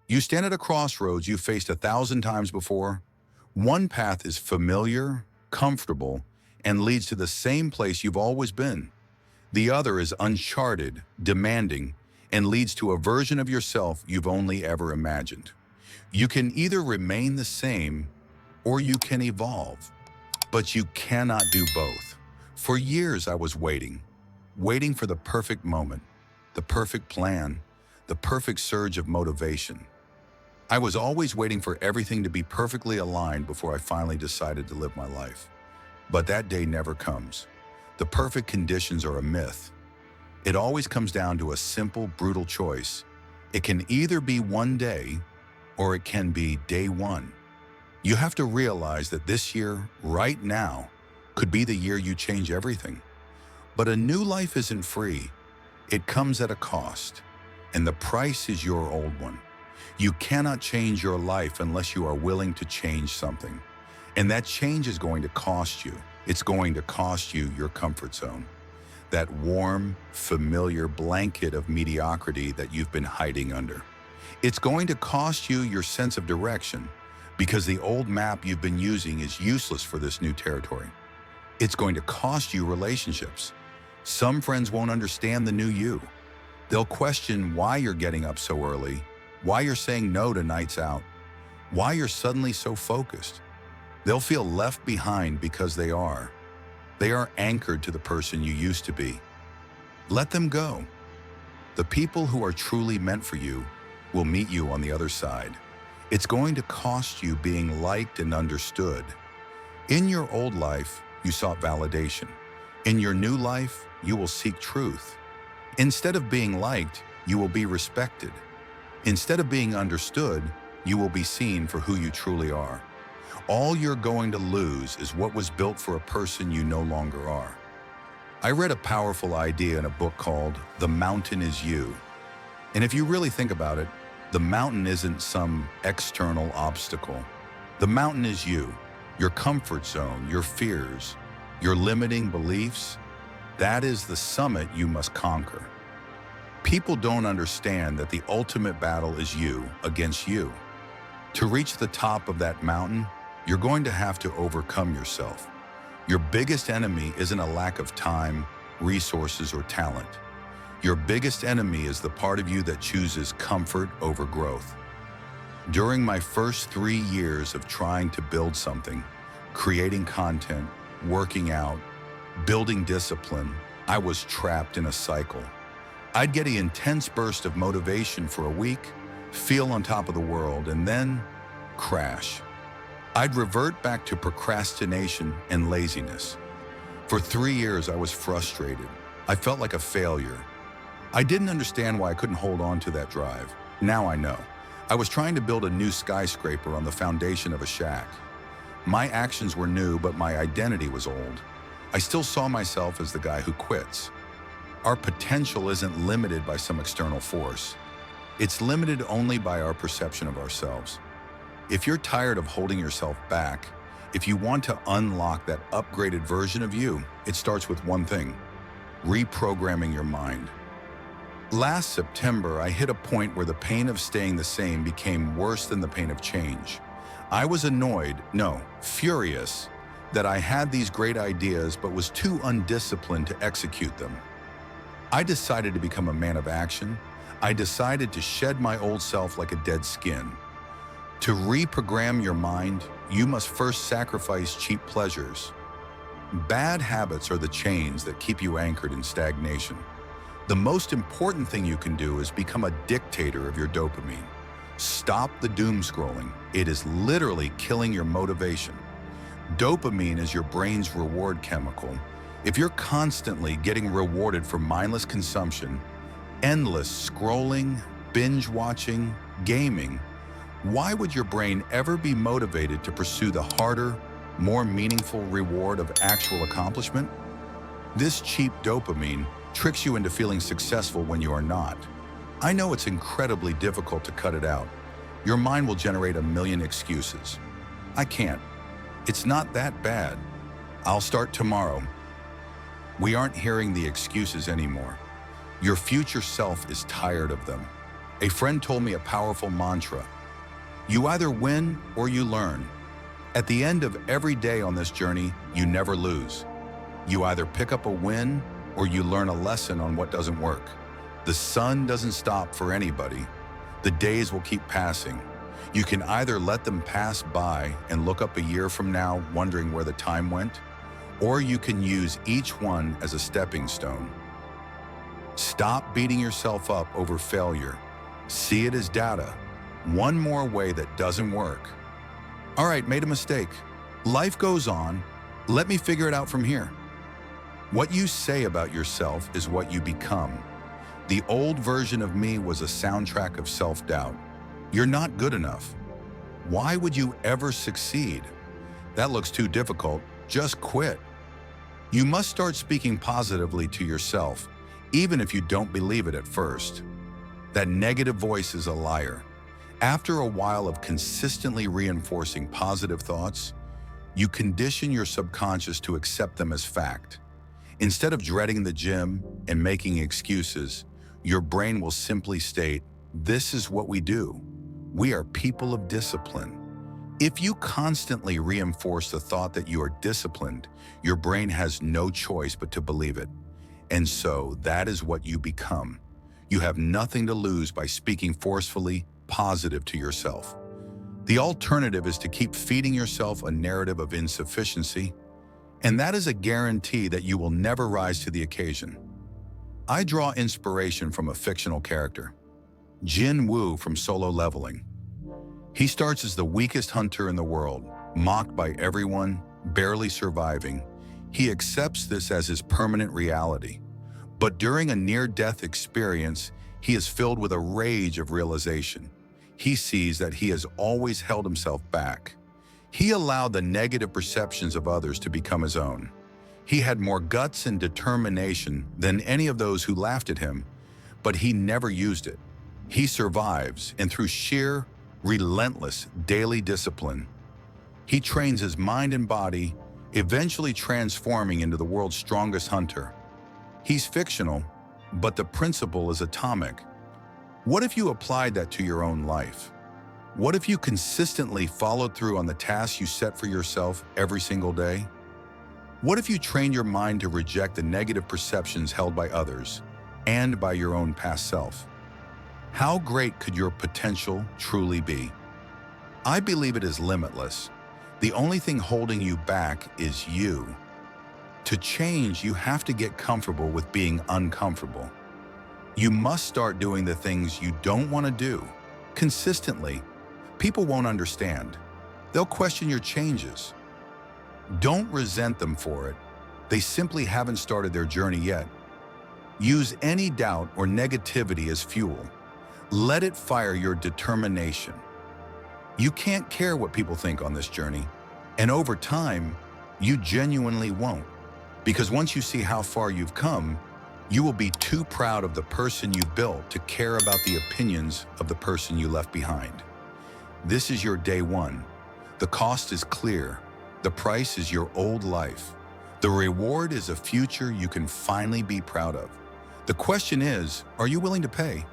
You stand at a crossroads you've faced 1,000 times before. One path is familiar, comfortable, and leads to the same place you've always been. The other is uncharted, demanding, and leads to a version of yourself you've only ever imagined. You can either remain the same or you can evolve, but you cannot do both. For years I was waiting for the perfect moment, the perfect plan, the perfect surge of motivation. I was always waiting for everything to be perfectly aligned before I finally decided to live my life. But that day never comes. The perfect conditions are a myth. It always comes down to a simple, brutal choice. It can either be one day or it can be day one. You have to realize that this year, right now, could be the year you change everything. But a new life isn't free. It comes at a cost, and the price is your old one. You cannot change your life unless you are willing to change something. And that change is going to cost you. It's going to cost you your comfort zone. That warm, familiar blanket of mediocrity that you've been hiding under. It's going to cost you your sense of direction because the old map you've been using is useless for this new territory. It's going to cost you relationships. Some friends won't understand the new you. They'll question why you're getting up so early, why you're saying no to nights out, why you're suddenly so focused. They'll feel left behind because they are. They are anchored to the person you used to be. Let them go. The people who are truly meant for you will meet you on the other side. It's going to cost you being liked and understood. In your old life, you sought validation. In your new life, you will seek truth. Instead of being liked, you will be respected. Instead of being understood, you will be seen for who you truly are. All you're going to lose is what was built for a person you no longer are. I read a powerful idea in a book called The Mountain Is You. And if you really think about it, the mountain isn't some external obstacle. The mountain is you, your comfort zone, your fears, your limiting beliefs. That is the summit you must conquer. People don't understand that the ultimate battle is you against you. To reach the top of that mountain, you're going to have to overcome yourself. Your biggest enemy isn't a lack of time, resources, or talent. Your biggest enemy is the part of you that chooses comfort over growth. During my first 3 years of trying to build something, creating content, working out, building discipline, I was trapped in a cycle. I'd get an intense burst of motivation for a week, feel on top of the world, and then crash. I'd revert back to procrastination and laziness. For 3 years, I was frustrated. I felt like a failure. I didn't understand why I couldn't hold on to that drive. Now I know. I was trying to build a new skyscraper on the foundation of a shack. My actions were new, but my identity was old. I still saw myself as the guy who quits. Our potential isn't limited by some external force. It's limited only by our perception of ourselves. If you're tired of holding yourself back, if you want to unlock that upgraded version of you, it starts with one thing: reprogramming your mind. Last September, I hit a point where the pain of staying the same became worse than the pain of change. I was annoyed, no, furious, that I had these great ideas but was too undisciplined to execute them. I decided to become a man of action. I decided to shed my old self like a dead skin. To reprogram your mind, you must first sacrifice cheap pleasures. Bad habits are the chains that keep you anchored in stagnation. The most important thing you can do is become a dictator of your dopamine. Stop the doom scrolling. It is literally killing your motivation. Dopamine is your brain's reward chemical. If you're constantly getting rewarded for mindless consumption, endless scrolling, binge watching, gaming, why would your brain ever be motivated to pursue the harder, more meaningful reward of actual accomplishment? This cheap dopamine tricks you into feeling successful when you are not. I know it's incredibly difficult to cut it out. Your mind will generate a million excuses. I can't. It's not that bad. I'll start tomorrow. We aren't hearing the excuses anymore. Your future self is tired of them. A friend told me a powerful mantra: you either win or you learn. At the end of every day on this journey, you never lose. You either pick up a win or you learn a lesson on what doesn't work. The sun doesn't stop for anybody. The days will keep passing. You can either let them pass by and look up a year from now wondering where the time went, or you can use each one as a stepping stone. Stop beating yourself up over failure. See it as data. One more way that doesn't work. All right, made a mistake. Life goes on. Let me figure it out from here. What you say about yourself is what you become. The old version of me was a soundtrack of self-doubt. You're not good enough. Why would you ever succeed? That looks too difficult. Just quit. You must start speaking positively to yourself, even if you don't believe it at first. That negative voice is a liar. After a while of consistently reinforcing positive thoughts, you condition your subconscious to accept them as fact. Instead of dreading the gym and making excuses, your brain will simply state, "This is what we do. We are people of discipline." If you constantly reinforce the thought that you are disciplined, your brain has no choice but to believe it. And so that is what you become. You have nothing to lose by speaking forcefully positive to yourself. The alternative is to keep feeding yourself a narrative of insufficiency, and that is a guarantee that you will never rise to the occasion. I draw inspiration from a fictional character, Jin Woo from Solo Leveling. He starts as the weakest hunter in the world, mocked by everyone, barely surviving. He accepts this as his permanent reality. But during a near-death experience, he is filled with a rage of realization. He sees that he has always held himself back. He allowed the negative perceptions of others to become his own. He had more guts and determination than any of those who laughed at him, but he never used it. He survives, and through sheer, relentless daily discipline, he trains his mind and body, eventually transforming into the world's strongest hunter. He's fictional, but the principle is atomic. What if you applied that to your own life? What if you consistently followed through on the tasks you set for yourself every single day? What if you trained your mind to reject the negative perceptions held by others and by your own past self? How great could your potential truly be? I believe it is limitless. The only thing holding you back is you. To change, you have to get comfortable with being uncomfortable. You must start doing the things you don't want to do, consistently. People won't understand. They'll question your changes. Don't resent them for it. They simply haven't started their journey yet. Use any doubt or negativity as fuel. Let it fire your determination. You can't care what people think on this journey, and over time, you genuinely won't. Because once you see how far you've come, you will be too proud of the person you built to care about the opinions of the person you left behind. This is your day one. The cost is clear. The price is your old life. The reward is a future you can finally be proud of. The question is, are you willing to pay?